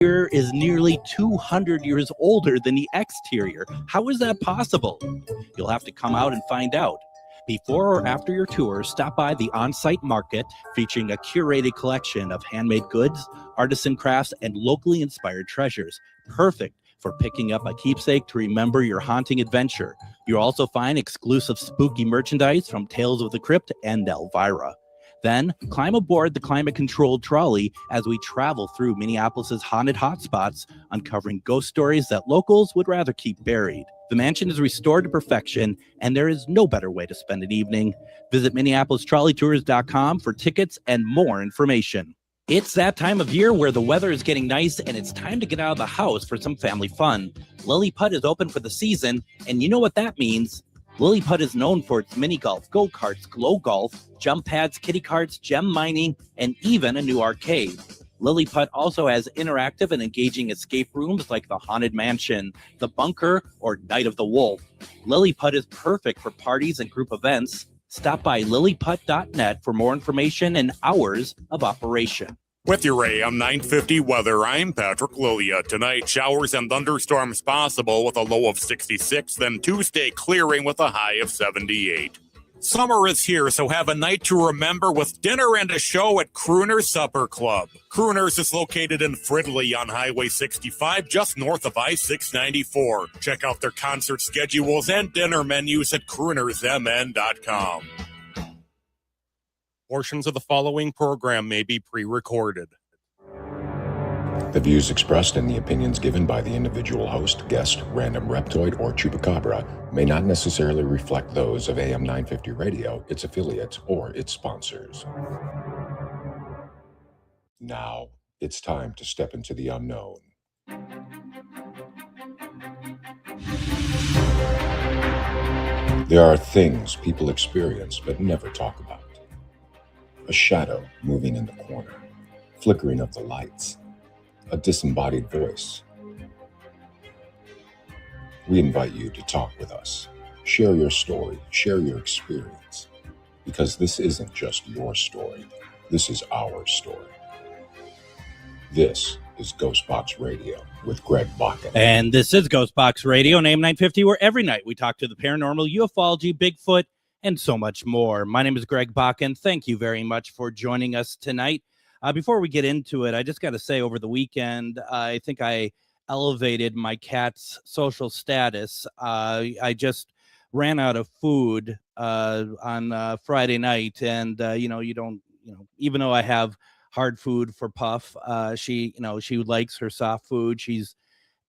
interior is nearly 200 years older than the exterior. How is that possible? You'll have to come out and find out. Before or after your tour, stop by the on-site market featuring a curated collection of handmade goods, artisan crafts, and locally inspired treasures. Perfect for picking up a keepsake to remember your haunting adventure. You'll also find exclusive spooky merchandise from Tales of the Crypt and Elvira. Then climb aboard the climate-controlled trolley as we travel through Minneapolis's haunted hotspots, uncovering ghost stories that locals would rather keep buried. The mansion is restored to perfection, and there is no better way to spend an evening. Visit MinneapolisTrolleyTours.com for tickets and more information. It's that time of year where the weather is getting nice, and it's time to get out of the house for some family fun. Lily Putt is open for the season, and you know what that means. Lily Putt is known for its mini golf, go-karts, glow golf, jump pads, kiddie carts, gem mining, and even a new arcade. Lily Putt also has interactive and engaging escape rooms like the Haunted Mansion, the Bunker, or Night of the Wolf. Lily Putt is perfect for parties and group events. Stop by lilyputt.net for more information and hours of operation. With your AM 950 weather, I'm Patrick Lilia. Tonight, showers and thunderstorms possible with a low of 66, then Tuesday clearing with a high of 78. Summer is here, so have a night to remember with dinner and a show at Crooner's Supper Club. Crooner's is located in Fridley on Highway 65, just north of I-694. Check out their concert schedules and dinner menus at croonersmn.com. Portions of the following program may be pre-recorded. The views expressed and the opinions given by the individual host, guest, random reptoid, or chupacabra may not necessarily reflect those of AM 950 Radio, its affiliates, or its sponsors. Now, it's time to step into the unknown. There are things people experience but never talk about. A shadow moving in the corner, flickering of the lights, a disembodied voice. We invite you to talk with us, share your story, share your experience, because this isn't just your story, this is our story. This is GhostBox Radio with Greg Bakun. And this is GhostBox Radio on AM 950, where every night we talk to the paranormal, ufology, Bigfoot, and so much more. My name is Greg Bakun. Thank you very much for joining us tonight. Before we get into it, I just got to say, over the weekend, I think I elevated my cat's social status. I just ran out of food on Friday night, and even though I have hard food for Puff, she likes her soft food. She's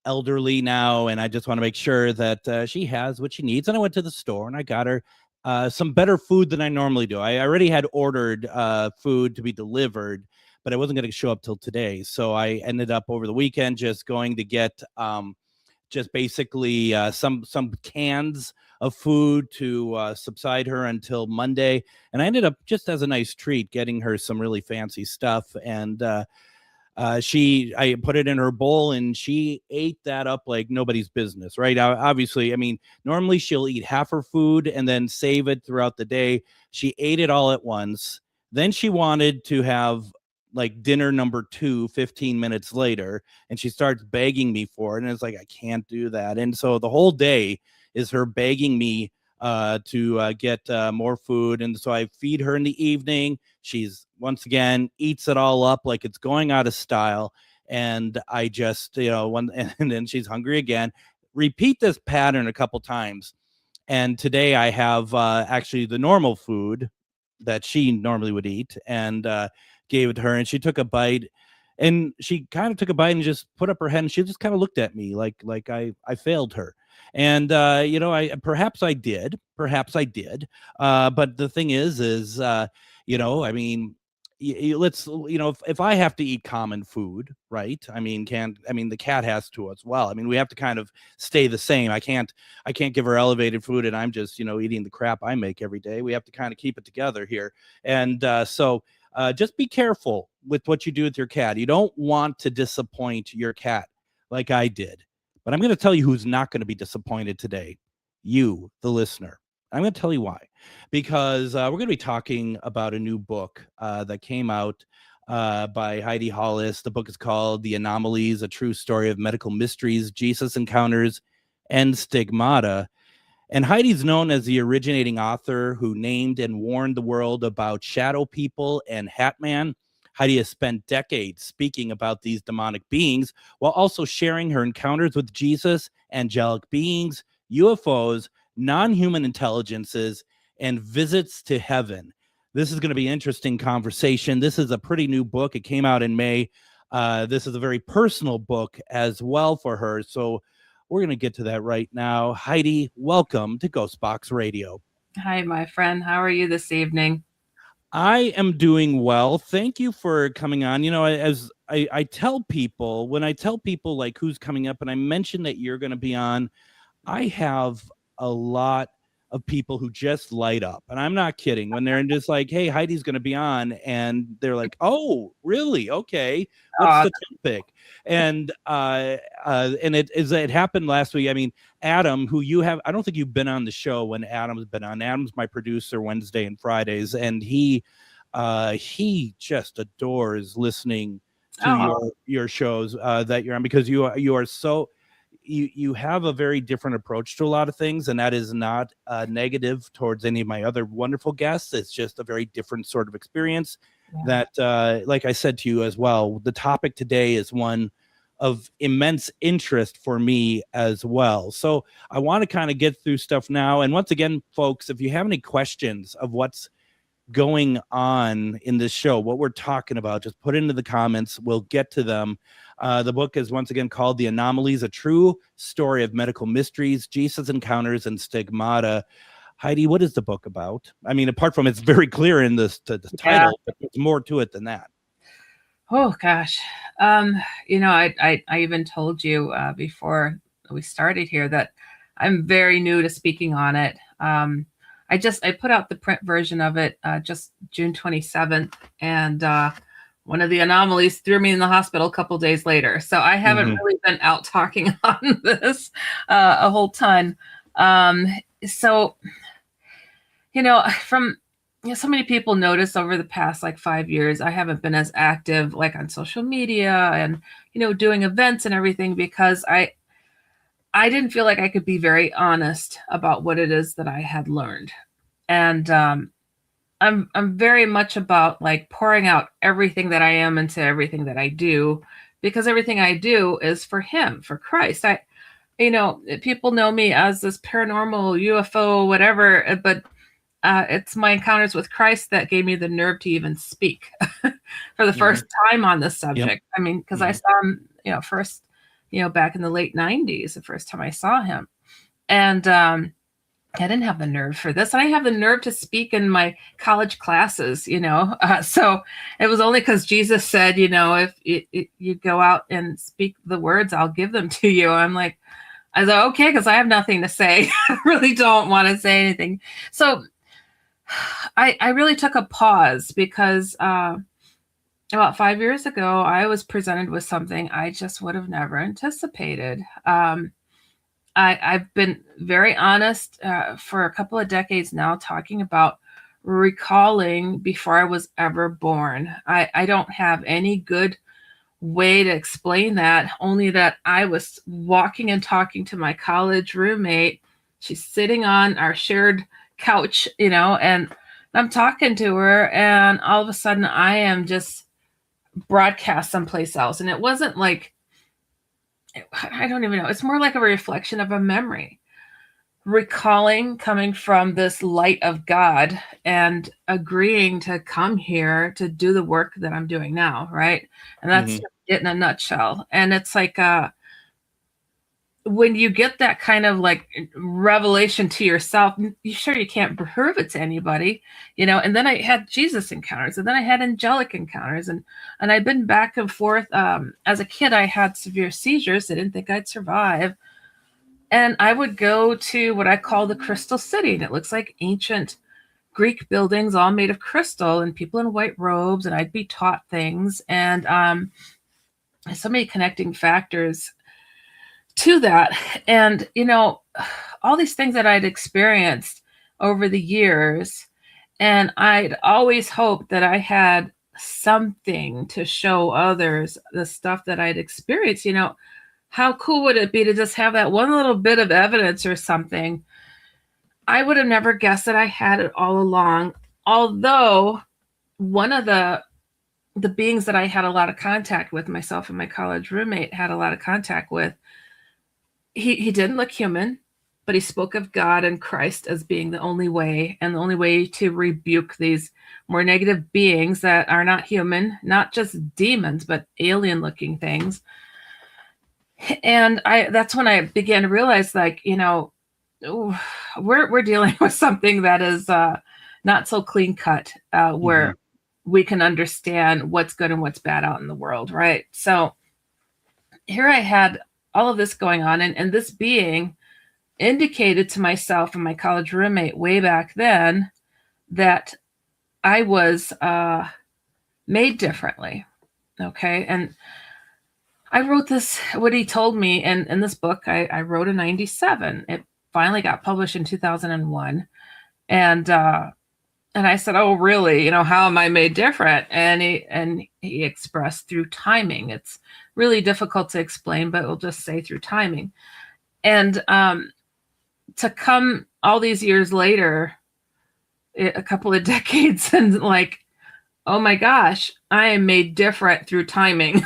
elderly now, and I just want to make sure that she has what she needs. And I went to the store and I got her some better food than I normally do. I already had ordered food to be delivered, but I wasn't going to show up till today. So I ended up over the weekend just going to get just basically some cans of food to subside her until Monday. And I ended up, just as a nice treat, getting her some really fancy stuff. And I put it in her bowl and she ate that up like nobody's business, right? Obviously, I mean, normally she'll eat half her food and then save it throughout the day. She ate it all at once. Then she wanted to have like dinner number 2 15 minutes later, and she starts begging me for it. And it's like, I can't do that. And so the whole day is her begging me to get more food. And so I feed her in the evening. She's once again eats it all up like it's going out of style. And I just, and then she's hungry again. Repeat this pattern a couple times. And today I have actually the normal food that she normally would eat, and gave it to her, and she took a bite, and she kind of took a bite and just put up her head, and she just kind of looked at me like I failed her. And perhaps I did, but the thing is I mean, if I have to eat common food, right? I mean, the cat has to as well. I mean, we have to kind of stay the same. I can't give her elevated food and I'm just, eating the crap I make every day. We have to kind of keep it together here. And so just be careful with what you do with your cat. You don't want to disappoint your cat like I did. But I'm going to tell you who's not going to be disappointed today. You, the listener. I'm going to tell you why. Because we're going to be talking about a new book that came out by Heidi Hollis. The book is called The Anomalies, A True Story of Medical Mysteries, Jesus Encounters, and Stigmata. And Heidi's known as the originating author who named and warned the world about shadow people and Hat Man. Heidi has spent decades speaking about these demonic beings while also sharing her encounters with Jesus, angelic beings, UFOs, non-human intelligences, and visits to heaven. This is going to be an interesting conversation. This is a pretty new book. It came out in May. This is a very personal book as well for her. So we're going to get to that right now. Heidi, welcome to GhostBox Radio. Hi, my friend. How are you this evening? I am doing well. Thank you for coming on. You know, as I tell people, when I tell people like who's coming up and I mention that you're going to be on, I have a lot of people who just light up. And I'm not kidding when they're just like, hey, Heidi's going to be on. And they're like, oh, really? Okay. What's the topic? And it happened last week. I mean, Adam, who you have, I don't think you've been on the show when Adam's been on. Adam's my producer Wednesday and Fridays. And he just adores listening to your shows that you're on, because you are so, you have a very different approach to a lot of things, and that is not negative towards any of my other wonderful guests. It's just a very different sort of experience that, like I said to you as well, the topic today is one of immense interest for me as well. So I want to kind of get through stuff now. And once again, folks, if you have any questions of what's going on in this show, what we're talking about, just put into the comments. We'll get to them. The book is once again called The Anomalies, A True Story of Medical Mysteries, Jesus Encounters, and Stigmata. Heidi, what is the book about? I mean, apart from it's very clear in the title, but there's more to it than that. Oh, gosh. You know, I even told you before we started here that I'm very new to speaking on it. I put out the print version of it just June 27th, and one of the anomalies threw me in the hospital a couple days later. So I haven't really been out talking on this a whole ton. So, you know, so many people notice over the past like 5 years, I haven't been as active like on social media and, you know, doing events and everything, because I didn't feel like I could be very honest about what it is that I had learned. And I'm very much about like pouring out everything that I am into everything that I do, because everything I do is for him, for Christ. You know, people know me as this paranormal UFO, whatever, but it's my encounters with Christ that gave me the nerve to even speak for the first time on this subject. Yep. I mean, because I saw him, you know, first, you know, back in the late 90s, the first time I saw him. And I didn't have the nerve for this. I didn't have the nerve to speak in my college classes, you know. So it was only because Jesus said, you know, if you go out and speak the words, I'll give them to you. I was like, okay, because I have nothing to say. I really don't want to say anything. So I really took a pause, because about 5 years ago, I was presented with something I just would have never anticipated. I've been very honest for a couple of decades now, talking about recalling before I was ever born. I don't have any good way to explain that, only that I was walking and talking to my college roommate. She's sitting on our shared couch, you know, and I'm talking to her, and all of a sudden I am just broadcast someplace else. And it wasn't like, I don't even know. It's more like a reflection of a memory, recalling coming from this light of God and agreeing to come here to do the work that I'm doing now. Right. And that's it in a nutshell. And it's like, when you get that kind of like revelation to yourself, you can't prove it to anybody, you know. And then I had Jesus encounters, and then I had angelic encounters, and I've been back and forth. As a kid, I had severe seizures. I didn't think I'd survive. And I would go to what I call the Crystal City, and it looks like ancient Greek buildings, all made of crystal, and people in white robes, and I'd be taught things. And so many connecting factors to that. And, you know, all these things that I'd experienced over the years, and I'd always hoped that I had something to show others the stuff that I'd experienced, how cool would it be to just have that one little bit of evidence or something? I would have never guessed that I had it all along. Although one of the beings that I had a lot of contact with, myself and my college roommate had a lot of contact with, he didn't look human, but he spoke of God and Christ as being the only way, and the only way to rebuke these more negative beings that are not human, not just demons, but alien looking things. And that's when I began to realize, like, we're dealing with something that is not so clean cut, where we can understand what's good and what's bad out in the world, right? So here I had all of this going on, and this being indicated to myself and my college roommate way back then that I was made differently. Okay. And I wrote this, what he told me in this book, I wrote in 97. It finally got published in 2001. And I said, oh, really? How am I made different? And he expressed through timing. It's really difficult to explain, but we'll just say through timing. And to come all these years later, a couple of decades, and like, oh my gosh, I am made different through timing.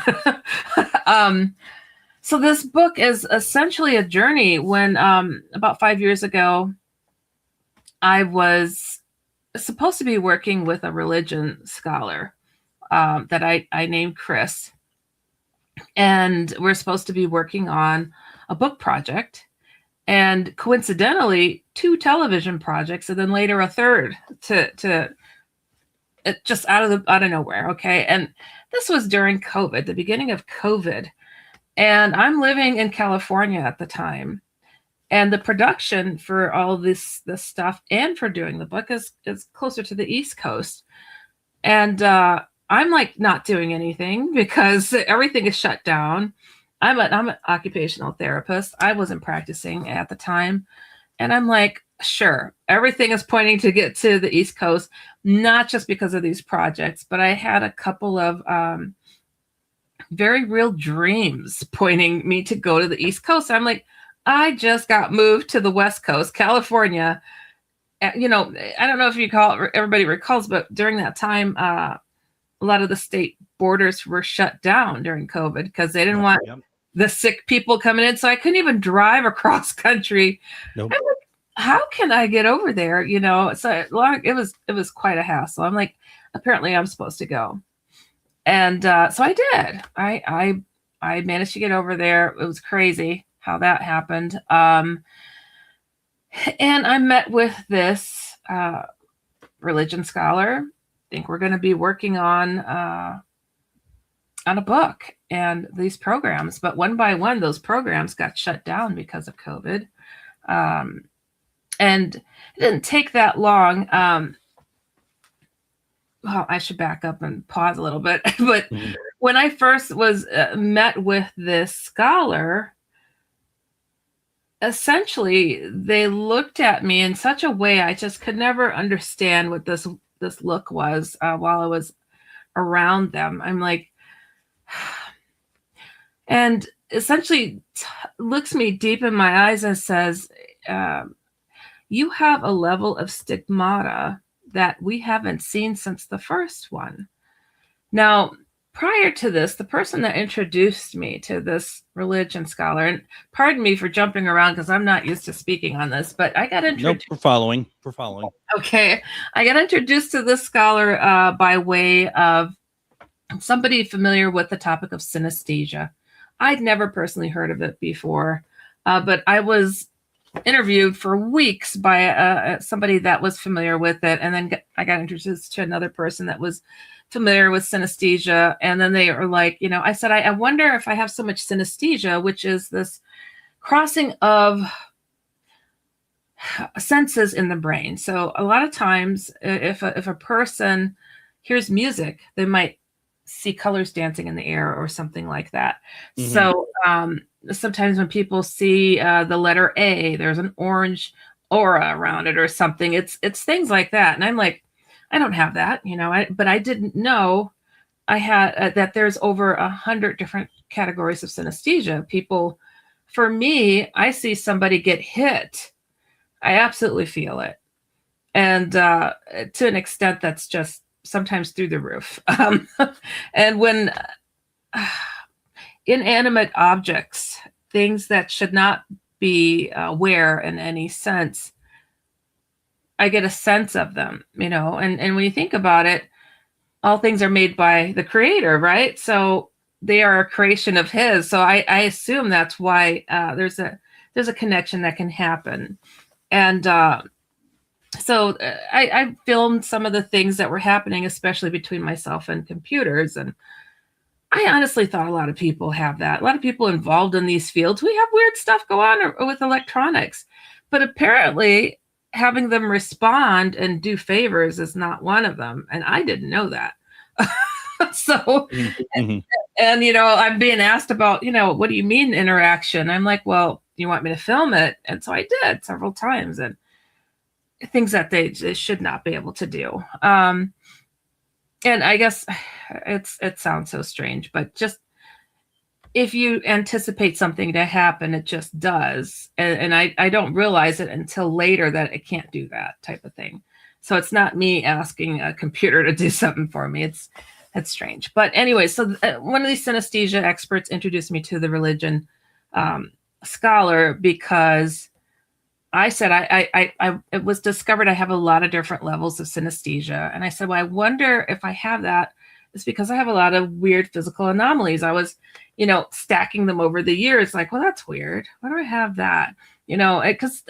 So this book is essentially a journey. When about 5 years ago, I was supposed to be working with a religion scholar that I named Chris. And we're supposed to be working on a book project. And coincidentally, 2 television projects, and then later a third to just out of nowhere. Okay. And this was during COVID, the beginning of COVID. And I'm living in California at the time. And the production for all this stuff and for doing the book is closer to the East Coast. And I'm like not doing anything because everything is shut down. I'm an occupational therapist. I wasn't practicing at the time. And I'm like, sure, everything is pointing to get to the East Coast, not just because of these projects, but I had a couple of very real dreams pointing me to go to the East Coast. I'm like, I just got moved to the West Coast, California. I don't know if everybody recalls, but during that time, a lot of the state borders were shut down during COVID because they didn't want the sick people coming in. So I couldn't even drive across country. Nope. I'm like, how can I get over there? So it was quite a hassle. I'm like, apparently I'm supposed to go. And so I did. I managed to get over there. It was crazy how that happened. And I met with this religion scholar. I think we're going to be working on a book and these programs, but one by one, those programs got shut down because of COVID. And it didn't take that long. Well, I should back up and pause a little bit. But when I first was met with this scholar, essentially they looked at me in such a way I just could never understand what this look was while I was around them. I'm like, and essentially looks me deep in my eyes and says, you have a level of stigmata that we haven't seen since the first one. Now, prior to this, the person that introduced me to this religion scholar, and pardon me for jumping around because I'm not used to speaking on this, but I got introduced. Nope, we're following. Okay. I got introduced to this scholar by way of somebody familiar with the topic of synesthesia. I'd never personally heard of it before, but I was interviewed for weeks by somebody that was familiar with it. And then I got introduced to another person that was familiar with synesthesia. And then they were like, I said, I wonder if I have so much synesthesia, which is this crossing of senses in the brain. So a lot of times if a person hears music, they might see colors dancing in the air or something like that. Mm-hmm. So sometimes when people see the letter A, there's an orange aura around it or something. It's things like that. And I'm like, I don't have that, but I didn't know I had that there's over 100 different categories of synesthesia. People, for me, I see somebody get hit, I absolutely feel it. And to an extent that's just sometimes through the roof. And when inanimate objects, things that should not be aware in any sense, I get a sense of them, and when you think about it, all things are made by the creator, right? So they are a creation of his. So I assume that's why there's a connection that can happen. And so I filmed some of the things that were happening, especially between myself and computers. And I honestly thought a lot of people have that. A lot of people involved in these fields, we have weird stuff go on with electronics. But apparently having them respond and do favors is not one of them. And I didn't know that. So, and I'm being asked about, what do you mean interaction? I'm like, well, you want me to film it? And so I did several times, and things that they should not be able to do. And I guess it sounds so strange, but just if you anticipate something to happen, it just does. And I don't realize it until later that it can't do that type of thing. So it's not me asking a computer to do something for me. It's strange. But anyway, so one of these synesthesia experts introduced me to the religion scholar because I said, it was discovered I have a lot of different levels of synesthesia. And I said, well, I wonder if I have that. It's because I have a lot of weird physical anomalies. I was, stacking them over the years. Like, well, that's weird. Why do I have that? Because,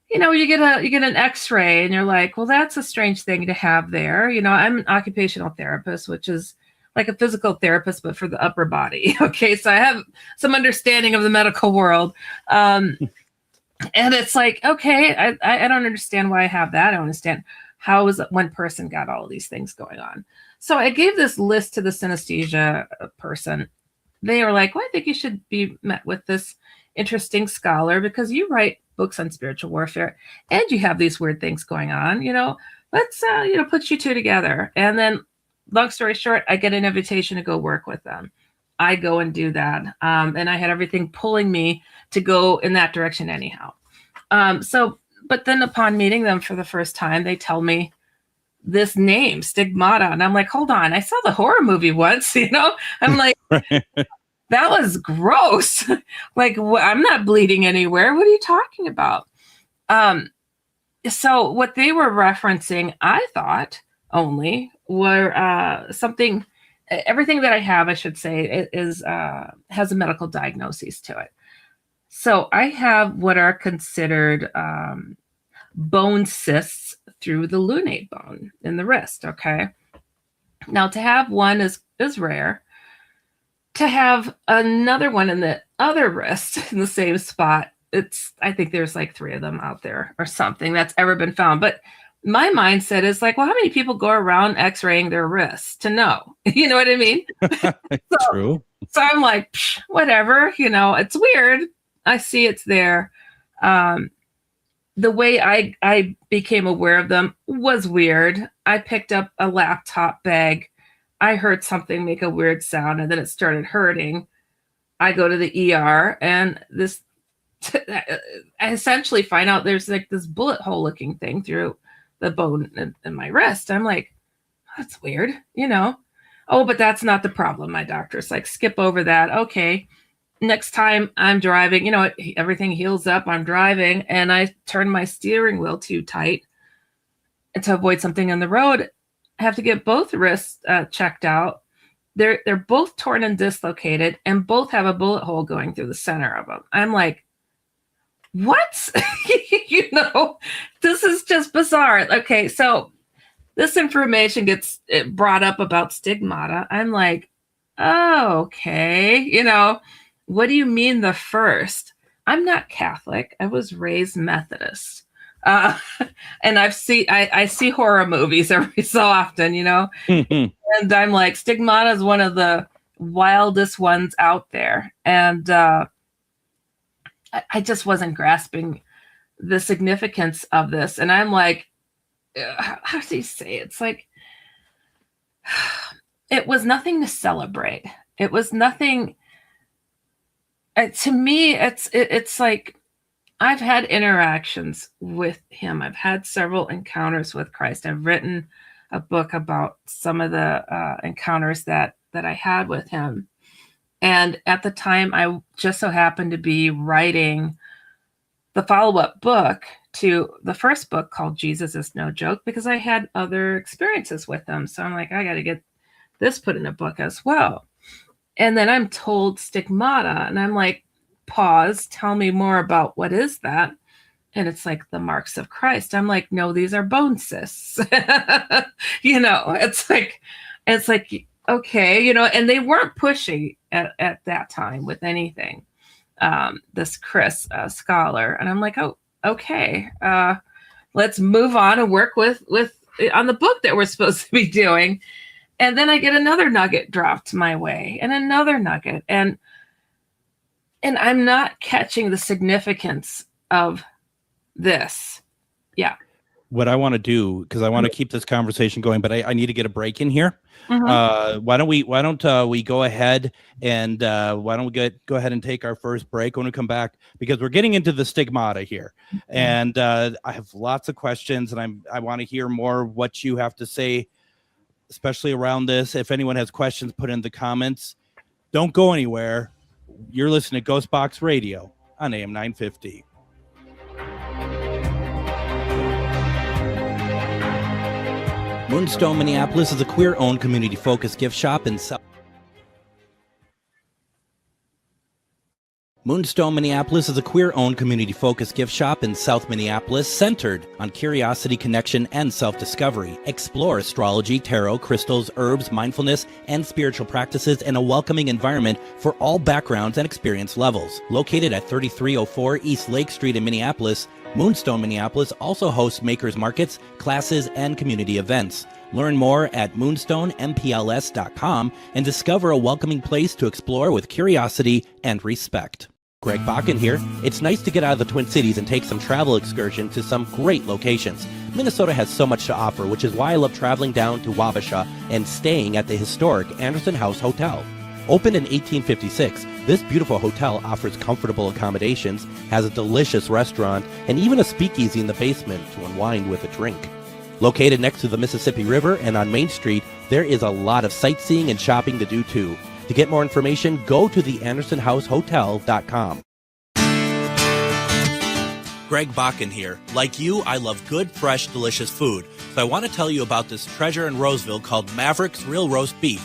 you get an X-ray and you're like, well, that's a strange thing to have there. I'm an occupational therapist, which is like a physical therapist, but for the upper body. Okay. So I have some understanding of the medical world. And it's like, okay, I don't understand why I have that. I don't understand how is it one person got all of these things going on. So I gave this list to the synesthesia person. They were like, well, I think you should be met with this interesting scholar because you write books on spiritual warfare and you have these weird things going on. Let's, put you two together. And then long story short, I get an invitation to go work with them. I go and do that. And I had everything pulling me to go in that direction anyhow. But then upon meeting them for the first time, they tell me this name, Stigmata. And I'm like, hold on, I saw the horror movie once, I'm like, that was gross. Like, I'm not bleeding anywhere. What are you talking about? So what they were referencing, I thought only were everything that I have, I should say, has a medical diagnosis to it. So I have what are considered bone cysts through the lunate bone in the wrist. Okay. Now to have one is rare. To have another one in the other wrist in the same spot, I think there's like 3 of them out there or something that's ever been found. But my mindset is like, well, how many people go around x-raying their wrists to know? You know what I mean? True. So I'm like, whatever, it's weird. I see it's there. The way I became aware of them was weird. I picked up a laptop bag. I heard something make a weird sound and then it started hurting. I go to the ER and I essentially find out there's like this bullet hole looking thing through the bone in my wrist. I'm like, that's weird, Oh, but that's not the problem. My doctor's like, skip over that. Okay. Next time I'm driving, everything heals up. I'm driving and I turn my steering wheel too tight to avoid something on the road. I have to get both wrists checked out. They're both torn and dislocated and both have a bullet hole going through the center of them. I'm like, what? This is just bizarre. Okay, so this information gets brought up about Stigmata. I'm like, oh, okay. What do you mean the first? I'm not Catholic. I was raised Methodist. And I see horror movies every so often, and I'm like, Stigmata is one of the wildest ones out there. And I just wasn't grasping the significance of this. And I'm like, how do you say it? It's like, it was nothing to celebrate. It was nothing. To me, it's like I've had interactions with him. I've had several encounters with Christ. I've written a book about some of the encounters that I had with him. And at the time, I just so happened to be writing the follow-up book to the first book called Jesus is No Joke, because I had other experiences with him. So I'm like, I got to get this put in a book as well. And then I'm told Stigmata, and I'm like, pause, tell me more about what is that? And it's like the marks of Christ. I'm like, no, these are bone cysts. It's like, okay, and they weren't pushy at that time with anything. This Chris scholar. And I'm like, oh, okay, let's move on and work with on the book that we're supposed to be doing. And then I get another nugget dropped my way and another nugget. And I'm not catching the significance of this. Yeah. What I want to do, because I want to keep this conversation going, but I need to get a break in here. Mm-hmm. Why don't we go ahead and why don't we go ahead and take our first break when we come back, because we're getting into the stigmata here. Mm-hmm. And I have lots of questions, and I want to hear more what you have to say, especially around this. If anyone has questions, put in the comments. Don't go anywhere. You're listening to GhostBox Radio on AM 950. Moonstone Minneapolis is a queer-owned, community-focused gift shop in South. Moonstone Minneapolis is a queer-owned, community-focused gift shop in South Minneapolis centered on curiosity, connection, and self-discovery. Explore astrology, tarot, crystals, herbs, mindfulness, and spiritual practices in a welcoming environment for all backgrounds and experience levels. Located at 3304 East Lake Street in Minneapolis, Moonstone Minneapolis also hosts makers markets, classes, and community events. Learn more at moonstoneMPLS.com and discover a welcoming place to explore with curiosity and respect. Greg Bakun here. It's nice to get out of the Twin Cities and take some travel excursion to some great locations. Minnesota has so much to offer, which is why I love traveling down to Wabasha and staying at the historic Anderson House Hotel. Opened in 1856, this beautiful hotel offers comfortable accommodations, has a delicious restaurant, and even a speakeasy in the basement to unwind with a drink. Located next to the Mississippi River and on Main Street, there is a lot of sightseeing and shopping to do too. To get more information, go to theandersonhousehotel.com. Greg Bakun here. Like you, I love good, fresh, delicious food. So I want to tell you about this treasure in Roseville called Maverick's Real Roast Beef.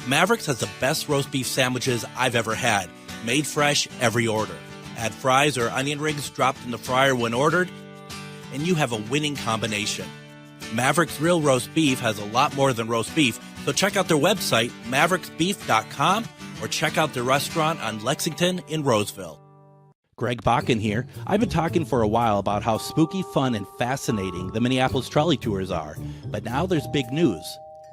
Maverick's has the best roast beef sandwiches I've ever had. Made fresh every order. Add fries or onion rings dropped in the fryer when ordered, and you have a winning combination. Maverick's Real Roast Beef has a lot more than roast beef, so check out their website, mavericksbeef.com, or check out their restaurant on Lexington in Roseville. Greg Bakun here. I've been talking for a while about how spooky, fun, and fascinating the Minneapolis trolley tours are, but now there's big news.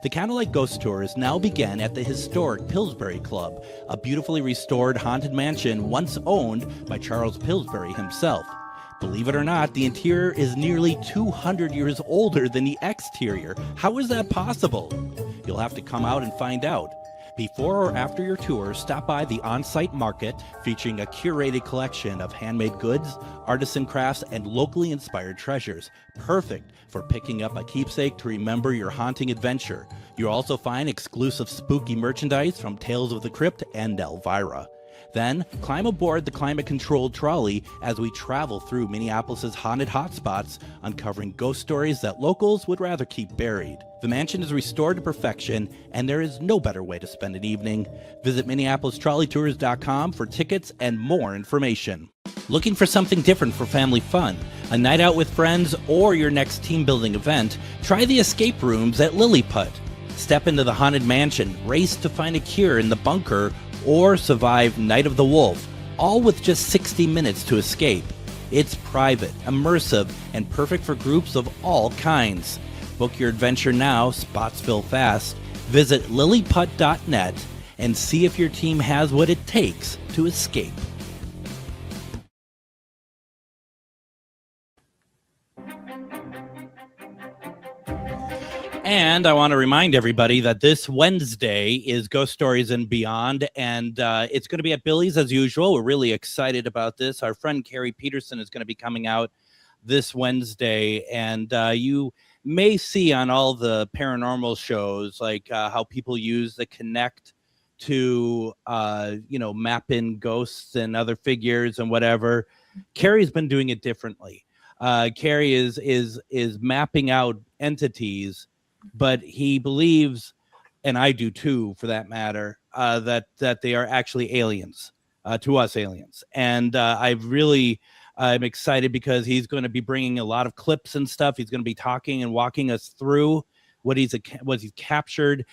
The Candlelight Ghost Tours now begin at the historic Pillsbury Club, a beautifully restored haunted mansion once owned by Charles Pillsbury himself. Believe it or not, the interior is nearly 200 years older than the exterior. How is that possible? You'll have to come out and find out. Before or after your tour, stop by the on-site market featuring a curated collection of handmade goods, artisan crafts, and locally inspired treasures. Perfect for picking up a keepsake to remember your haunting adventure. You'll also find exclusive spooky merchandise from Tales of the Crypt and Elvira. Then, climb aboard the climate-controlled trolley as we travel through Minneapolis' haunted hotspots, uncovering ghost stories that locals would rather keep buried. The mansion is restored to perfection, and there is no better way to spend an evening. Visit MinneapolisTrolleyTours.com for tickets and more information. Looking for something different for family fun, a night out with friends, or your next team-building event? Try the escape rooms at Lilliput. Step into the haunted mansion, race to find a cure in the bunker, or survive Night of the Wolf, all with just 60 minutes to escape. It's private, immersive, and perfect for groups of all kinds. Book your adventure now, spots fill fast. Visit lilliput.net and see if your team has what it takes to escape. And I want to remind everybody that this Wednesday is Ghost Stories and Beyond, and it's going to be at Billy's as usual. We're really excited about this. Our friend Carrie Peterson is going to be coming out this Wednesday, and you may see on all the paranormal shows like how people use the Connect to map in ghosts and other figures and whatever. Carrie's been doing it differently. Carrie is mapping out entities, but he believes, and I do too, for that matter, that they are actually aliens, to us aliens. And I'm excited because he's going to be bringing a lot of clips and stuff. He's going to be talking and walking us through what he's captured.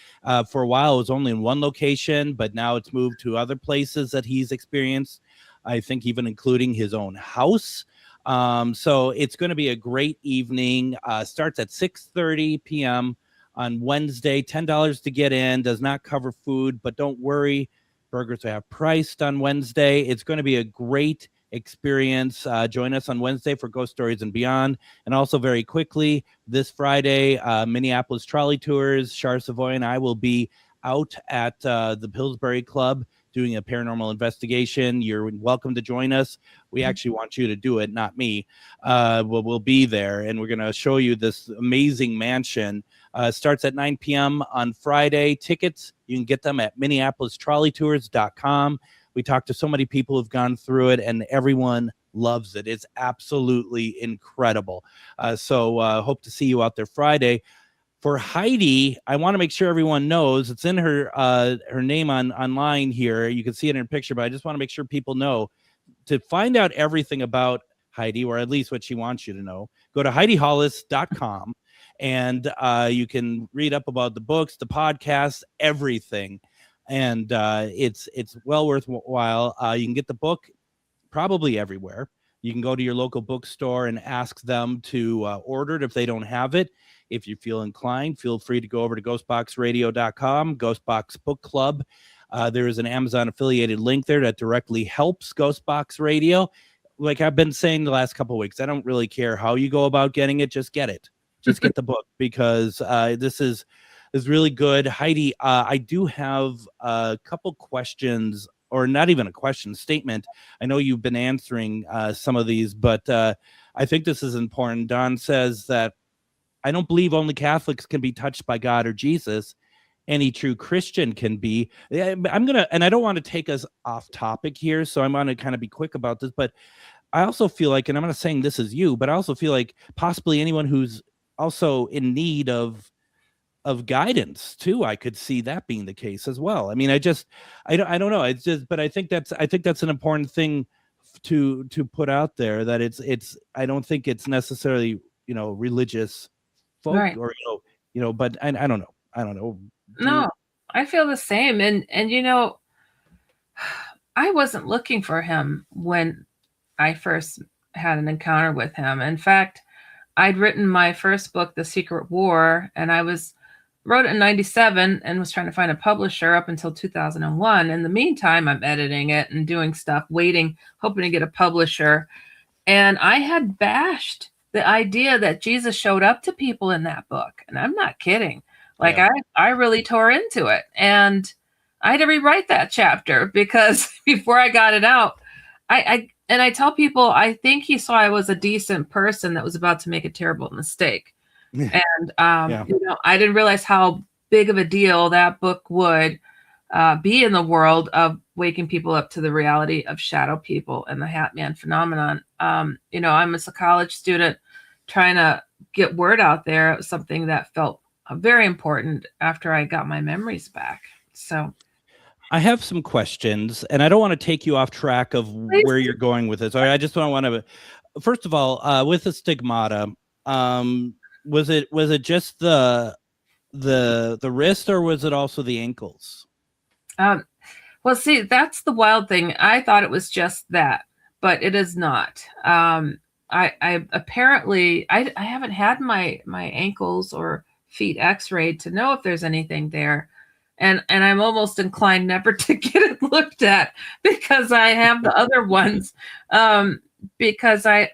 For a while, it was only in one location, but now it's moved to other places that he's experienced. I think even including his own house. So it's going to be a great evening. Starts at 6:30 p.m. on Wednesday. $10 to get in. Does not cover food, but don't worry. Burgers are priced on Wednesday. It's going to be a great experience. Join us on Wednesday for Ghost Stories and Beyond. And also very quickly, this Friday, Minneapolis Trolley Tours. Char Savoy and I will be out at the Pillsbury Club doing a paranormal investigation. You're welcome to join us. We actually want you to do it, not me. We'll be there, and we're going to show you this amazing mansion. Starts at 9 p.m. on Friday. Tickets, you can get them at minneapolistrolleytours.com. We talked to so many people who've gone through it, and everyone loves it. It's absolutely incredible. So hope to see you out there Friday. For Heidi, I want to make sure everyone knows it's in her name online here. You can see it in her picture, but I just want to make sure people know to find out everything about Heidi, or at least what she wants you to know. Go to HeidiHollis.com, and you can read up about the books, the podcasts, everything. And it's well worthwhile. You can get the book probably everywhere. You can go to your local bookstore and ask them to order it if they don't have it. If you feel inclined, feel free to go over to GhostBoxRadio.com, Ghostbox Book Club. There is an Amazon affiliated link there that directly helps Ghostbox Radio. Like I've been saying the last couple of weeks, I don't really care how you go about getting it. Just get it. Just get the book, because this is really good. Heidi, I do have a couple questions, or not even a question, statement. I know you've been answering some of these, but I think this is important. Don says that I don't believe only Catholics can be touched by God or Jesus. Any true Christian can be. And I don't want to take us off topic here, so I'm going to kind of be quick about this, but I also feel like, and I'm not saying this is you, but I also feel like possibly anyone who's also in need of guidance too, I could see that being the case as well. I mean, I don't know. It's just, but I think that's an important thing to put out there, that it's, I don't think it's necessarily, religious folk, right, or, but I don't know. No, I feel the same. And, I wasn't looking for him when I first had an encounter with him. In fact, I'd written my first book, The Secret War, and wrote it in 97 and was trying to find a publisher up until 2001. In the meantime, I'm editing it and doing stuff, hoping to get a publisher. And I had bashed the idea that Jesus showed up to people in that book. And I'm not kidding. Like, yeah. I really tore into it. And I had to rewrite that chapter, because before I got it out, I tell people, I think he saw I was a decent person that was about to make a terrible mistake. And, I didn't realize how big of a deal that book would be in the world of waking people up to the reality of shadow people and the Hat Man phenomenon. I'm a college student trying to get word out there. It was something that felt very important after I got my memories back. So I have some questions, and I don't want to take you off track of where you're going with this. I just want to, first of all, with the Stigmata, was it just the wrist, or was it also the ankles? Well, see, that's the wild thing. I thought it was just that, but it is not. I apparently haven't had my ankles or feet x-rayed to know if there's anything there. And I'm almost inclined never to get it looked at, because I have the other ones. Because I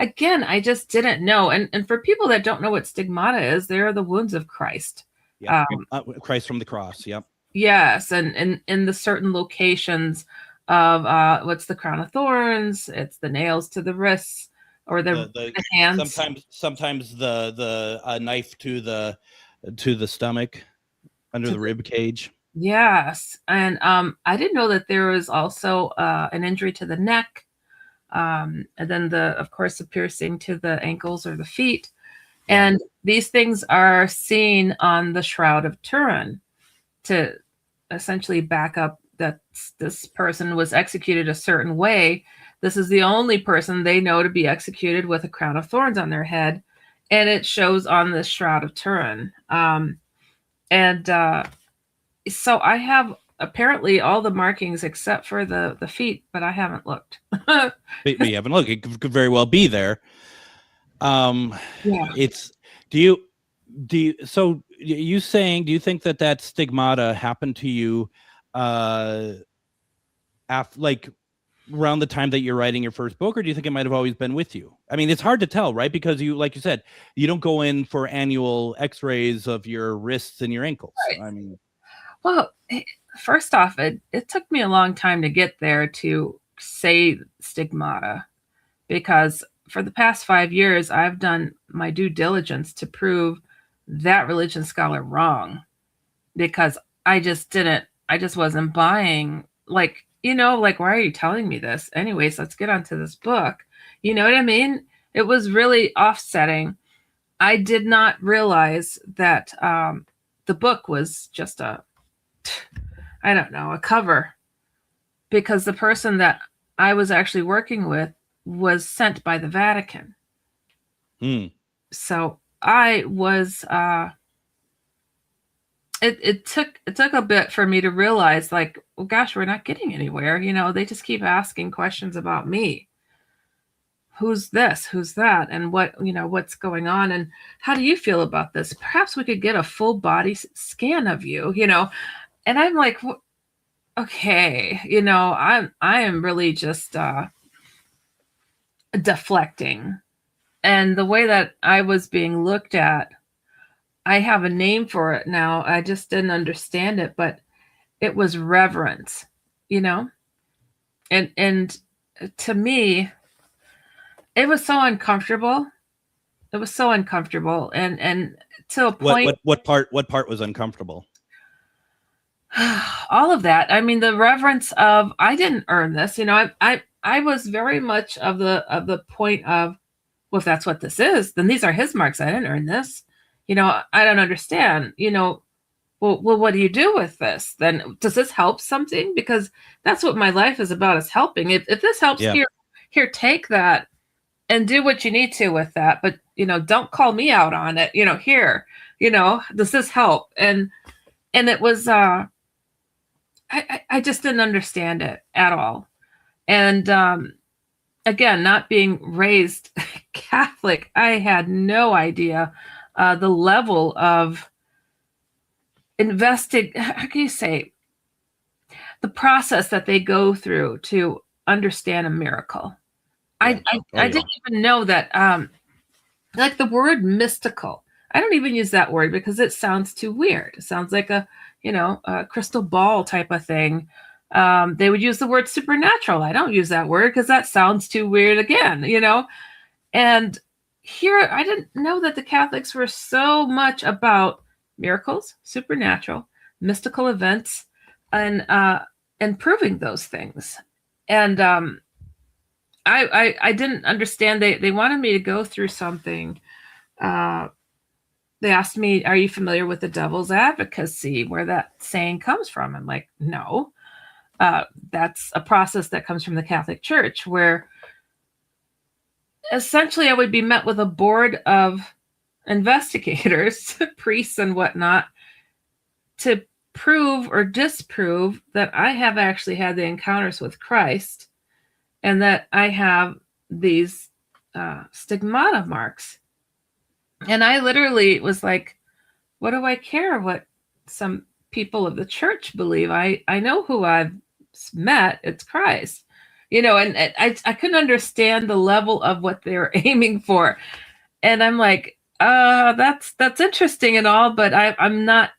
again, I just didn't know. And for people that don't know what stigmata is, they are the wounds of Christ. Yeah, Christ from the cross. Yep. Yes, and in the certain locations of what's the crown of thorns? It's the nails to the wrists or the hands. Sometimes the knife to the stomach, under the rib cage. Yes, and I didn't know that there was also an injury to the neck, and then of course the piercing to the ankles or the feet, and these things are seen on the Shroud of Turin to essentially back up that this person was executed a certain way. This is the only person they know to be executed with a crown of thorns on their head, and it shows on the Shroud of Turin. So I have apparently all the markings except for the feet, but I haven't looked. But you haven't looked. It could very well be there. It's do you think that stigmata happened to you like around the time that you're writing your first book, or do you think it might have always been with you? I mean, it's hard to tell, right? Because like you said, you don't go in for annual x-rays of your wrists and your ankles. Right. I mean, well, first off, it took me a long time to get there to say stigmata, because for the past 5 years, I've done my due diligence to prove that religion scholar wrong, because I just wasn't buying, like, why are you telling me this? Anyways, let's get onto this book. You know what I mean? It was really offsetting. I did not realize that the book was just a cover, because the person that I was actually working with was sent by the Vatican. So I was it took a bit for me to realize, like, well, gosh, we're not getting anywhere. They just keep asking questions about me. Who's this? Who's that? And what's going on? And how do you feel about this? Perhaps we could get a full body scan of you, And I'm like, okay, I am really just deflecting. And the way that I was being looked at, I have a name for it now. I just didn't understand it, but it was reverence, and to me, it was so uncomfortable. It was so uncomfortable. And to a point. What part was uncomfortable? All of that. I mean, the reverence of, I didn't earn this. I was very much of the point of, well, if that's what this is, then these are his marks. I didn't earn this. I don't understand. Well, what do you do with this? Then does this help something? Because that's what my life is about, is helping. If this helps, here, take that and do what you need to with that. But, don't call me out on it. Here, does this help? And it was, I just didn't understand it at all. And again, not being raised Catholic, I had no idea the level of how can you say, the process that they go through to understand a miracle. I didn't even know that, like the word mystical. I don't even use that word because it sounds too weird. It sounds like a crystal ball type of thing. They would use the word supernatural. I don't use that word because that sounds too weird again, And here, I didn't know that the Catholics were so much about miracles, supernatural, mystical events, and proving those things. And I didn't understand. They wanted me to go through something. They asked me, are you familiar with the devil's advocacy, where that saying comes from? I'm like, no. That's a process that comes from the Catholic Church, where essentially I would be met with a board of investigators, priests and whatnot, to prove or disprove that I have actually had the encounters with Christ and that I have these stigmata marks. And I literally was like, what do I care what some people of the church believe? I know who I've met. It's Christ. and I couldn't understand the level of what they were aiming for. And I'm like, that's interesting and all, but I'm not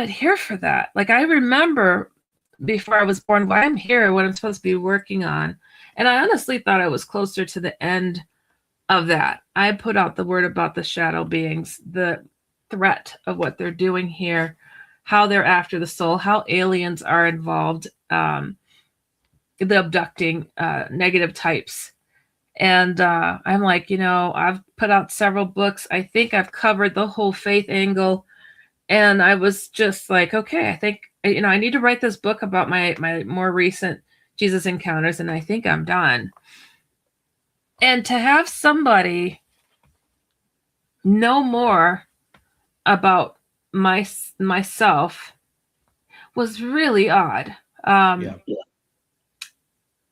here for that. Like, I remember before I was born, why I'm here, what I'm supposed to be working on. And I honestly thought I was closer to the end of that. I put out the word about the shadow beings, the threat of what they're doing here, how they're after the soul, how aliens are involved, the abducting negative types. And I'm like, I've put out several books. I think I've covered the whole faith angle. And I was just like, okay, I think, I need to write this book about my more recent Jesus encounters, and I think I'm done. And to have somebody know more about myself was really odd.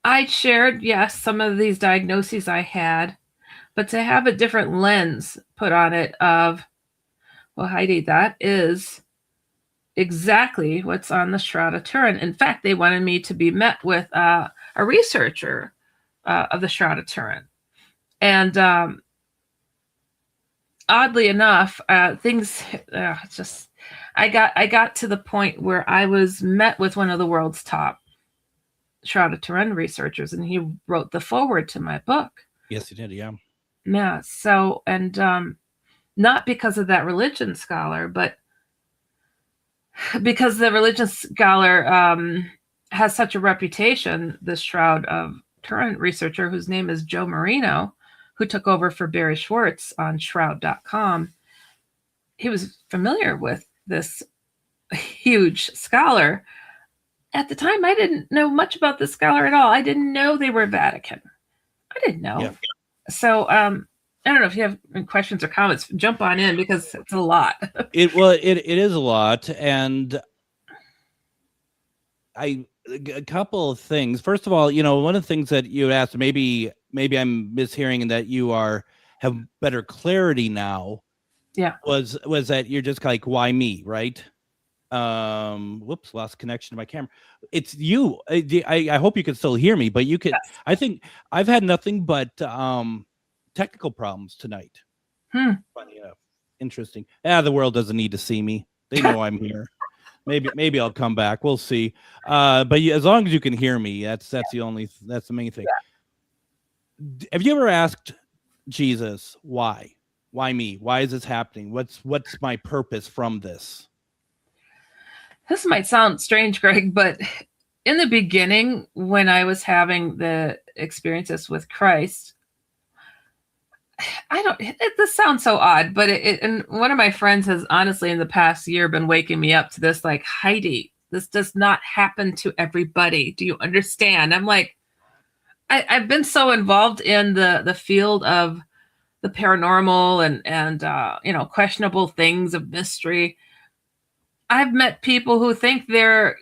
I shared, yes, some of these diagnoses I had, but to have a different lens put on it of, well, Heidi, that is exactly what's on the Shroud of Turin. In fact, they wanted me to be met with a researcher of the Shroud of Turin. And oddly enough, things just, I got to the point where I was met with one of the world's top Shroud of Turin researchers, and he wrote the foreword to my book. Yes, he did. Yeah. Yeah. So, and not because of that religion scholar, but because the religion scholar has such a reputation, this Shroud of Turin researcher, whose name is Joe Marino, who took over for Barry Schwartz on shroud.com. He was familiar with this huge scholar. At the time, I didn't know much about this scholar at all. I didn't know they were Vatican. I didn't know. Yeah. So I don't know if you have questions or comments. Jump on in, because it's a lot. It is a lot, and a couple of things. First of all, one of the things that you asked, maybe I'm mishearing, and that you have better clarity now. Yeah. Was that you're just like, why me, right? Whoops, lost connection to my camera. It's you. I hope you can still hear me, but you can. Yes. I think I've had nothing but technical problems tonight. Funny enough. Interesting. The world doesn't need to see me. They know I'm here. Maybe I'll come back. We'll see. But as long as you can hear me, that's the main thing. Yeah. Have you ever asked Jesus why? Why me? Why is this happening? What's my purpose from this? This might sound strange, Greg, but in the beginning, when I was having the experiences with Christ, this sounds so odd, but and one of my friends has honestly in the past year been waking me up to this, like, Heidi, this does not happen to everybody. Do you understand? I'm like, I've been so involved in the field of the paranormal and questionable things of mystery. I've met people who think they're,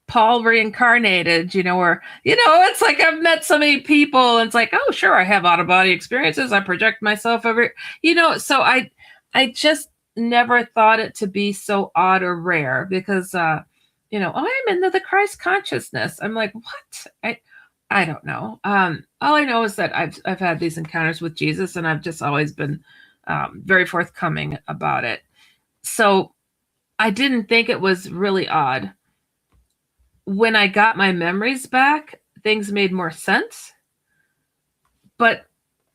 Paul reincarnated, or, it's like I've met so many people, and it's like, oh, sure, I have out-of-body experiences. I project myself over, so I just never thought it to be so odd or rare, because, I'm into the Christ consciousness. I'm like, what? I don't know. All I know is that I've had these encounters with Jesus, and I've just always been very forthcoming about it. So I didn't think it was really odd. When I got my memories back, things made more sense. But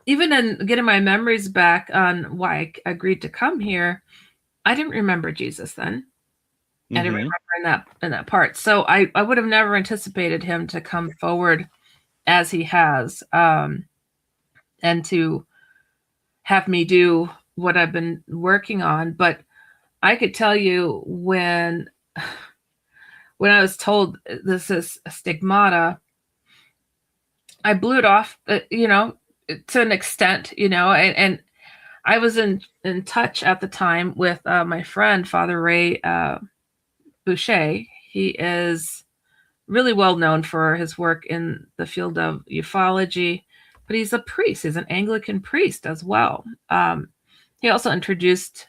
even in getting my memories back on why I agreed to come here, I didn't remember Jesus then. Mm-hmm. I didn't remember in that part. So I would have never anticipated him to come forward as he has, and to have me do what I've been working on. But I could tell you when I was told this is a stigmata, I blew it off, to an extent, and I was in touch at the time with my friend, Father Ray Boucher. He is really well known for his work in the field of ufology, but he's a priest. He's an Anglican priest as well. He also introduced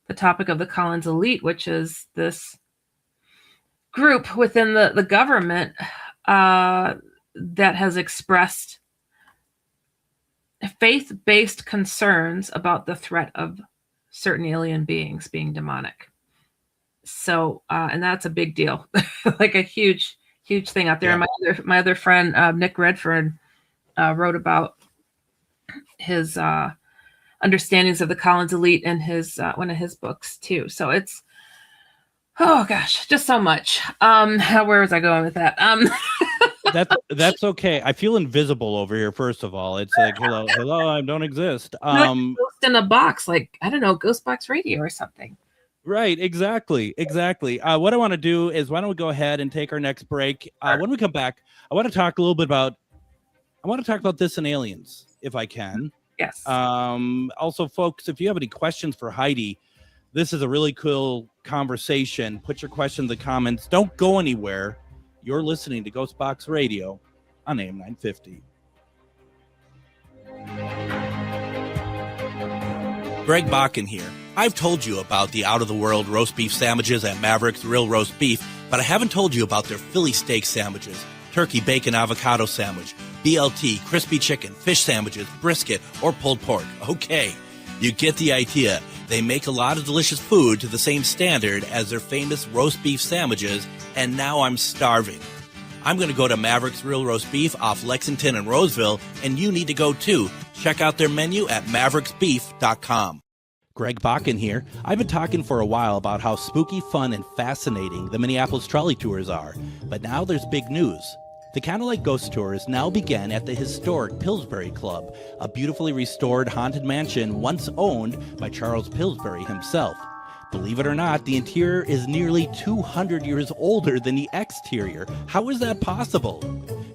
the topic of the Collins Elite, which is this group within the government that has expressed faith-based concerns about the threat of certain alien beings being demonic. So, and that's a big deal, like a huge thing out there. Yeah. And my other friend, Nick Redfern, wrote about his understandings of the Collins elite in his one of his books too. So it's, oh gosh, just so much. Where was I going with that? That's okay. I feel invisible over here. First of all, it's like hello, I don't exist. Ghost in a box, like I don't know, GhostBox Radio or something. Right, exactly. What I want to do is, why don't we go ahead and take our next break? When we come back, I want to talk a little bit about. I want to talk about this and aliens, if I can. Yes. Also, folks, if you have any questions for Heidi, this is a really cool conversation. Put your question in the comments. Don't go anywhere. You're listening to GhostBox Radio on AM 950. Greg Bakun here. I've told you about the out-of-the-world roast beef sandwiches at Maverick's Real Roast Beef, but I haven't told you about their Philly steak sandwiches, turkey bacon avocado sandwich, BLT, crispy chicken, fish sandwiches, brisket, or pulled pork. Okay, you get the idea. They make a lot of delicious food to the same standard as their famous roast beef sandwiches, and now I'm starving. I'm going to go to Maverick's Real Roast Beef off Lexington and Roseville, and you need to go too. Check out their menu at mavericksbeef.com. Greg Bakun here. I've been talking for a while about how spooky, fun, and fascinating the Minneapolis trolley tours are, but now there's big news. The Candlelight Ghost Tours now begin at the historic Pillsbury Club, a beautifully restored haunted mansion once owned by Charles Pillsbury himself. Believe it or not, the interior is nearly 200 years older than the exterior. How is that possible?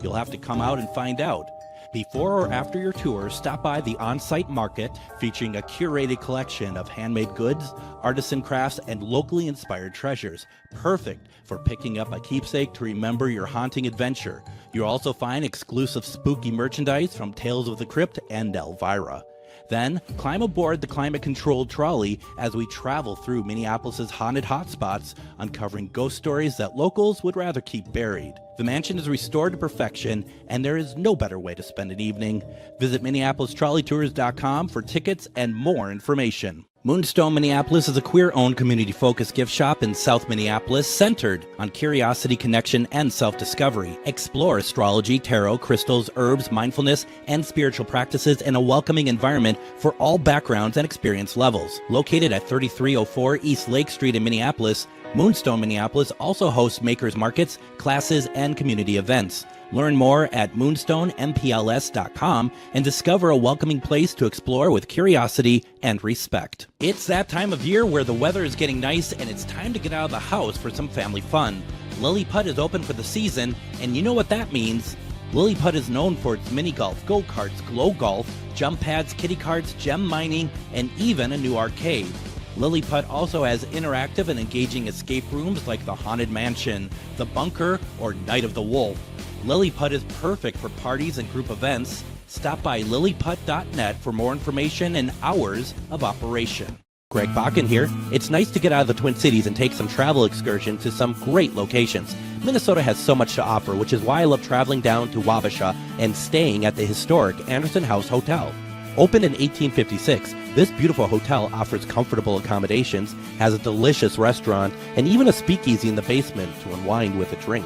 You'll have to come out and find out. Before or after your tour, stop by the on-site market featuring a curated collection of handmade goods, artisan crafts, and locally inspired treasures. Perfect for picking up a keepsake to remember your haunting adventure. You'll also find exclusive spooky merchandise from Tales of the Crypt and Elvira. Then, climb aboard the climate-controlled trolley as we travel through Minneapolis' haunted hotspots, uncovering ghost stories that locals would rather keep buried. The mansion is restored to perfection, and there is no better way to spend an evening. Visit MinneapolisTrolleyTours.com for tickets and more information. Moonstone Minneapolis is a queer-owned community-focused gift shop in South Minneapolis centered on curiosity, connection, and self-discovery. Explore astrology, tarot, crystals, herbs, mindfulness, and spiritual practices in a welcoming environment for all backgrounds and experience levels. Located at 3304 East Lake Street in Minneapolis, Moonstone Minneapolis also hosts makers markets, classes, and community events. Learn more at moonstoneMPLS.com and discover a welcoming place to explore with curiosity and respect. It's that time of year where the weather is getting nice and it's time to get out of the house for some family fun. Lily Putt is open for the season, and you know what that means. Lily Putt is known for its mini golf, go-karts, glow golf, jump pads, kiddie carts, gem mining, and even a new arcade. Lily Putt also has interactive and engaging escape rooms like the Haunted Mansion, the Bunker, or Night of the Wolf. Lily Putt is perfect for parties and group events. Stop by lilyputt.net for more information and hours of operation. Greg Bakun here. It's nice to get out of the Twin Cities and take some travel excursion to some great locations. Minnesota has so much to offer, which is why I love traveling down to Wabasha and staying at the historic Anderson House Hotel. Opened in 1856, this beautiful hotel offers comfortable accommodations, has a delicious restaurant, and even a speakeasy in the basement to unwind with a drink.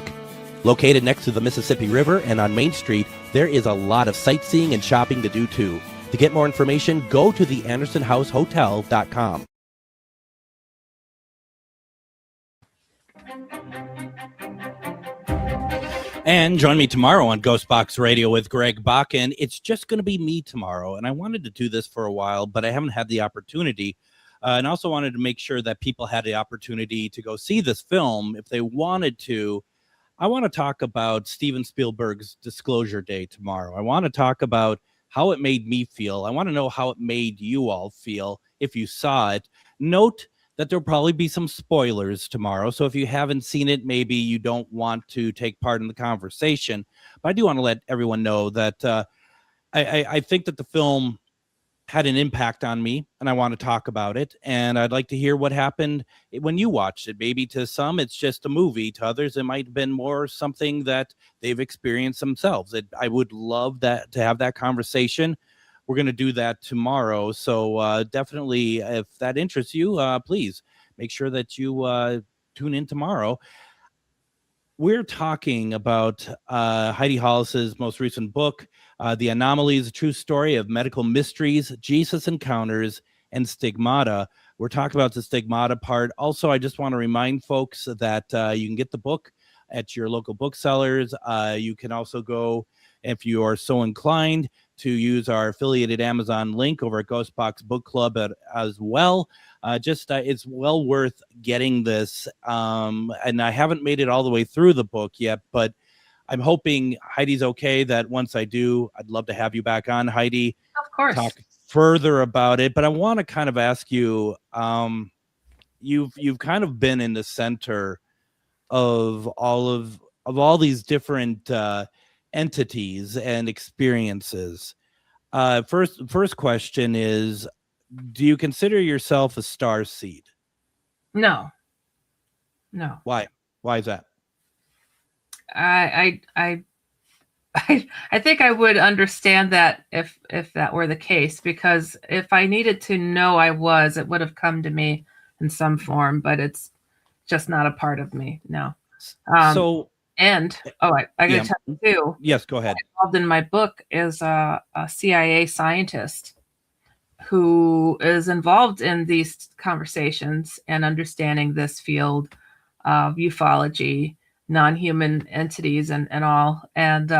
Located next to the Mississippi River and on Main Street, there is a lot of sightseeing and shopping to do too. To get more information, go to theandersonhousehotel.com. And join me tomorrow on GhostBox Radio with Greg Bakun. It's just going to be me tomorrow, and I wanted to do this for a while, but I haven't had the opportunity. And also wanted to make sure that people had the opportunity to go see this film if they wanted to. I want to talk about Steven Spielberg's Disclosure Day tomorrow. I want to talk about how it made me feel. I want to know how it made you all feel if you saw it. Note that there'll probably be some spoilers tomorrow. So if you haven't seen it, maybe you don't want to take part in the conversation. But I do want to let everyone know that I think that the film had an impact on me, and I want to talk about it. And I'd like to hear what happened when you watched it. Maybe to some, it's just a movie. To others, it might have been more something that they've experienced themselves. I would love that to have that conversation. We're going to do that tomorrow. So definitely, if that interests you, please make sure that you tune in tomorrow. We're talking about Heidi Hollis's most recent book, The Anomalies, a true story of medical mysteries, Jesus encounters, and stigmata. We're talking about the stigmata part. Also, I just want to remind folks that you can get the book at your local booksellers. You can also go, if you are so inclined, to use our affiliated Amazon link over at GhostBox Book Club as well. It's well worth getting this. And I haven't made it all the way through the book yet, but I'm hoping Heidi's okay that once I do, I'd love to have you back on, Heidi. Of course. Talk further about it. But I want to kind of ask you, you've kind of been in the center of all these different entities and experiences. First question is, do you consider yourself a star seed? No. Why is that? I think I would understand that if that were the case, because if I needed to know I was, it would have come to me in some form, but it's just not a part of me. No. I gotta tell you too. Yes, go ahead. Involved in my book is a CIA scientist who is involved in these conversations and understanding this field of ufology, non-human entities, and all, and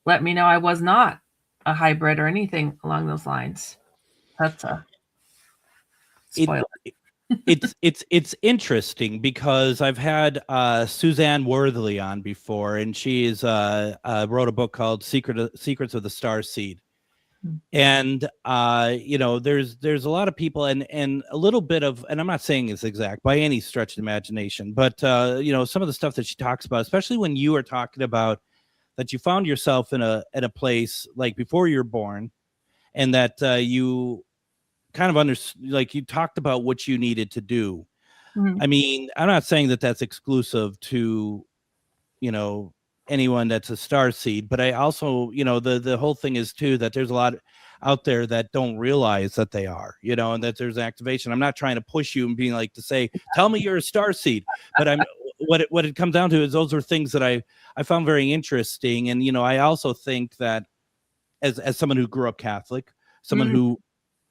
let me know I was not a hybrid or anything along those lines. That's a spoiler. It's interesting because I've had Suzanne Worthley on before, and she's wrote a book called Secrets of the Star Seed. And there's a lot of people and a little bit of, and I'm not saying it's exact by any stretch of imagination, but some of the stuff that she talks about, especially when you are talking about that you found yourself in a place like before you're born, and that you kind of you talked about what you needed to do. I mean, I'm not saying that that's exclusive to anyone that's a star seed, but I also, the whole thing is too that there's a lot out there that don't realize that they are, and that there's activation. I'm not trying to push you and being like to say, tell me you're a star seed, but what it comes down to is those are things that I found very interesting. And, I also think that as someone who grew up Catholic, someone who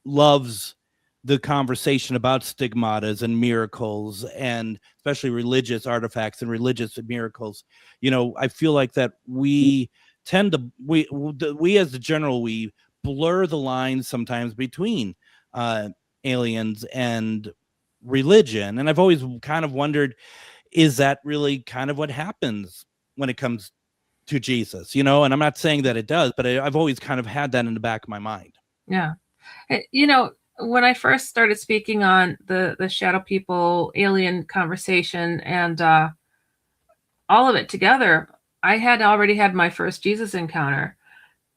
loves the conversation about stigmatas and miracles, and especially religious artifacts and religious miracles, I feel like that we tend to, we as the general, we blur the lines sometimes between aliens and religion. And I've always kind of wondered, is that really kind of what happens when it comes to Jesus, and I'm not saying that it does, but I've always kind of had that in the back of my mind. Yeah. When I first started speaking on the shadow people alien conversation and all of it together, I had already had my first Jesus encounter,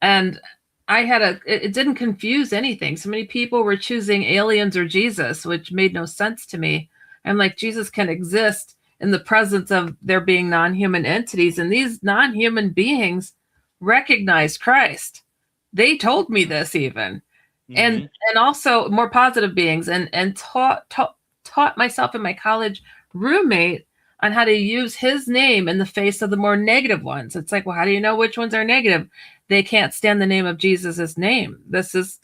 and it didn't confuse anything. So many people were choosing aliens or Jesus, which made no sense to me. I'm like, Jesus can exist in the presence of there being non-human entities, and these non-human beings recognize Christ. They told me this even. And also more positive beings, and taught myself and my college roommate on how to use his name in the face of the more negative ones. It's like, well, how do you know which ones are negative? They can't stand the name of Jesus's name. This is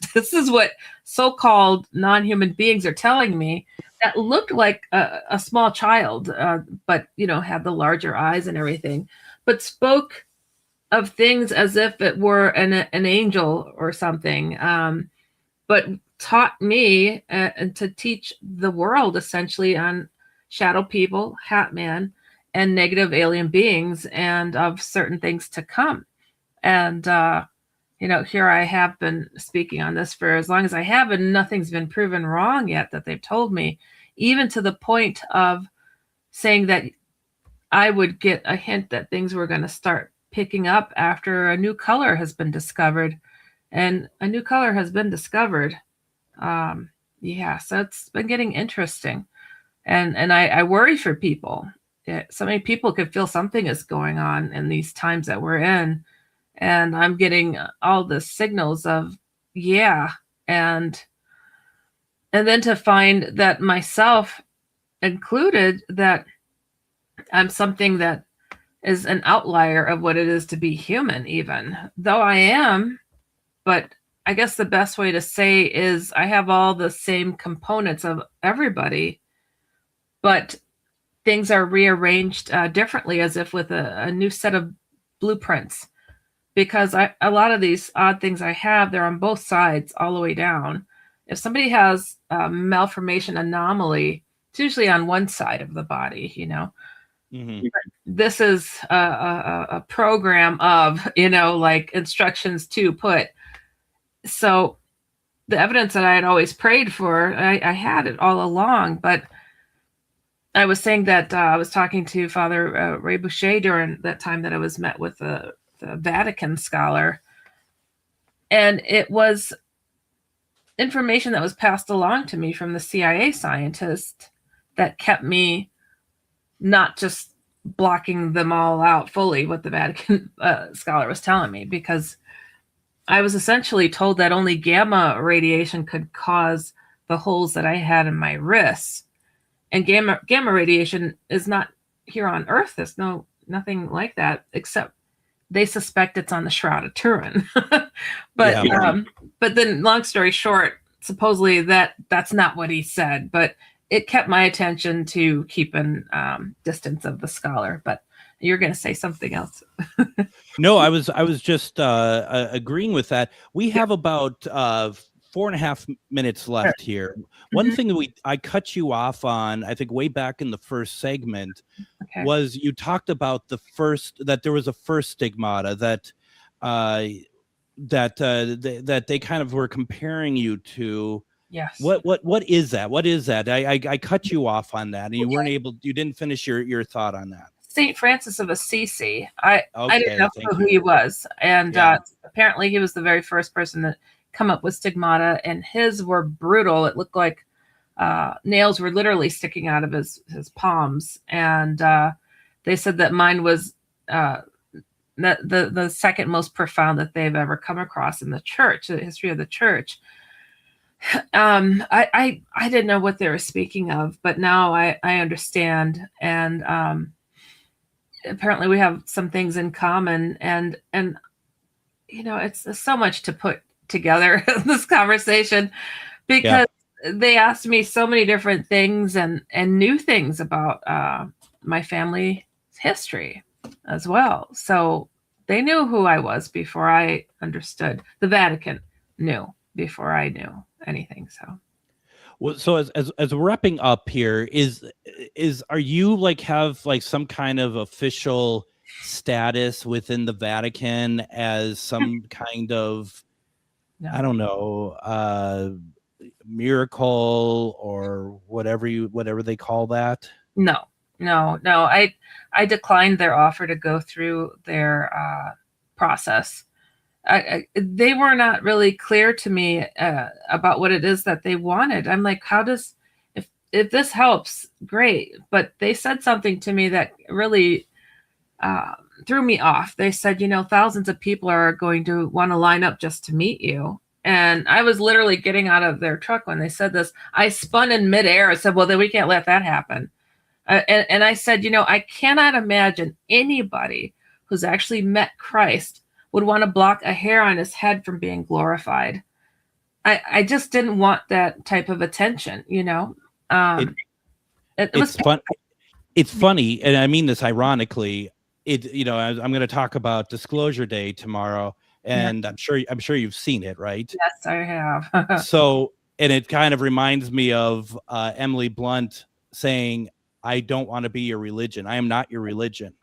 what so-called non-human beings are telling me, that looked like a small child, but had the larger eyes and everything, but spoke of things as if it were an angel or something. But taught me to teach the world essentially on shadow people, Hat Man, and negative alien beings, and of certain things to come. And, here I have been speaking on this for as long as I have, and nothing's been proven wrong yet that they've told me, even to the point of saying that I would get a hint that things were going to start picking up after a new color has been discovered and a new color has been discovered. So it's been getting interesting, and I worry for people. So many people could feel something is going on in these times that we're in, and I'm getting all the signals of and then to find that myself included, that I'm something that is an outlier of what it is to be human, even though I am. But I guess the best way to say is I have all the same components of everybody, but things are rearranged differently, as if with a new set of blueprints. Because a lot of these odd things I have, they're on both sides all the way down. If somebody has a malformation anomaly, it's usually on one side of the body, Mm-hmm. This is a program of, like instructions to put. So the evidence that I had always prayed for, I had it all along. But I was saying that I was talking to Father Ray Boucher during that time that I was met with the Vatican scholar. And it was information that was passed along to me from the CIA scientist that kept me not just blocking them all out fully, what the Vatican scholar was telling me, because I was essentially told that only gamma radiation could cause the holes that I had in my wrists. And gamma radiation is not here on Earth. There's nothing like that, except they suspect it's on the Shroud of Turin. But then, long story short, supposedly that's not what he said, but it kept my attention to keeping distance of the scholar. But you're going to say something else. No, I was just agreeing with that. We have about 4.5 minutes left here. One thing that I cut you off on, I think way back in the first segment, was you talked about that there was a first stigmata that they kind of were comparing you to. Yes. What is that? What is that? I cut you off on that, and you didn't finish your thought on that. St. Francis of Assisi. I didn't know who he was. And apparently he was the very first person to come up with stigmata, and his were brutal. It looked like nails were literally sticking out of his palms. And they said that mine was the second most profound that they've ever come across in the church, the history of the church. I didn't know what they were speaking of, but now I understand. And apparently we have some things in common, and it's so much to put together in this conversation, because they asked me so many different things and new things about my family's history as well. So they knew who I was before I understood. The Vatican knew before I knew anything. So as we're wrapping up here, are you have some kind of official status within the Vatican as some kind of I don't know miracle or whatever they call that? No. I declined their offer to go through their process. They were not really clear to me about what it is that they wanted. I'm like, if this helps, great. But they said something to me that really threw me off. They said, thousands of people are going to want to line up just to meet you. And I was literally getting out of their truck when they said this. I spun in midair. I said, well, then we can't let that happen. And I said, I cannot imagine anybody who's actually met Christ would want to block a hair on his head from being glorified. I just didn't want that type of attention, It was fun. It's funny, and I mean this ironically. I'm going to talk about Disclosure Day tomorrow, and I'm sure you've seen it, right? Yes, I have. So, and it kind of reminds me of Emily Blunt saying, "I don't want to be your religion. I am not your religion."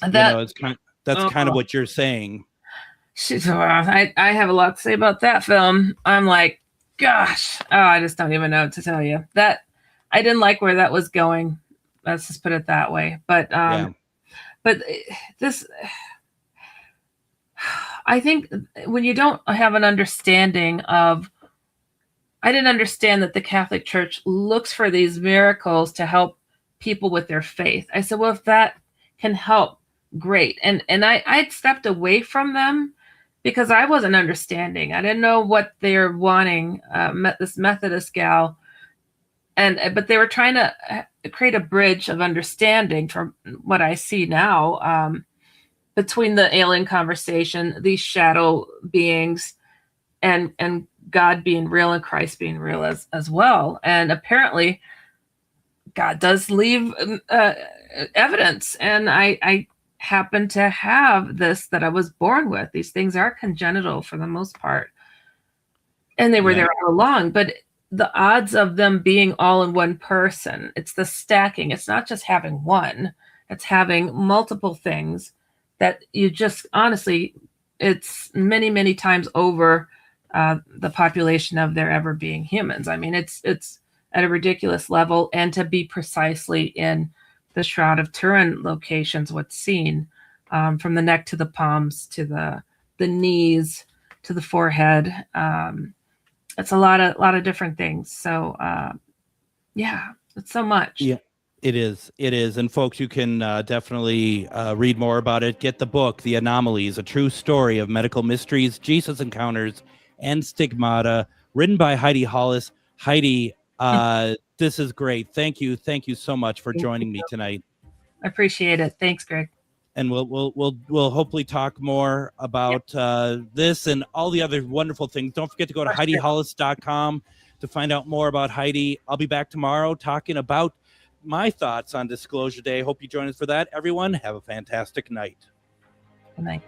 That's kind of what you're saying. I have a lot to say about that film. I'm like, gosh, I just don't even know what to tell you. That I didn't like where that was going. Let's just put it that way. But this, I think when you don't have an understanding of, I didn't understand that the Catholic Church looks for these miracles to help people with their faith. I said, well, if that can help, great. And I'd stepped away from them because I wasn't understanding. I didn't know what they're wanting. Met this Methodist gal, but they were trying to create a bridge of understanding from what I see now, between the alien conversation, these shadow beings, and God being real and Christ being real as well. And apparently God does leave evidence. And I happen to have this that I was born with. These things are congenital for the most part. And they were there all along. But the odds of them being all in one person, it's the stacking. It's not just having one. It's having multiple things that you just, honestly, it's many, many times over the population of there ever being humans. I mean, it's at a ridiculous level. And to be precisely in the Shroud of Turin locations, what's seen, from the neck to the palms, to the knees, to the forehead. It's a lot of different things. So yeah, it's so much. Yeah, it is. And folks, you can definitely read more about it. Get the book, The Anomalies, A True Story of Medical Mysteries, Jesus Encounters, and Stigmata, written by Heidi Hollis. Heidi, this is great. Thank you so much for joining me tonight. I appreciate it. Thanks, Greg. And we'll hopefully talk more about this and all the other wonderful things. Don't forget to go to HeidiHollis.com to find out more about Heidi. I'll be back tomorrow talking about my thoughts on Disclosure Day. Hope you join us for that. Everyone, have a fantastic night. Good night.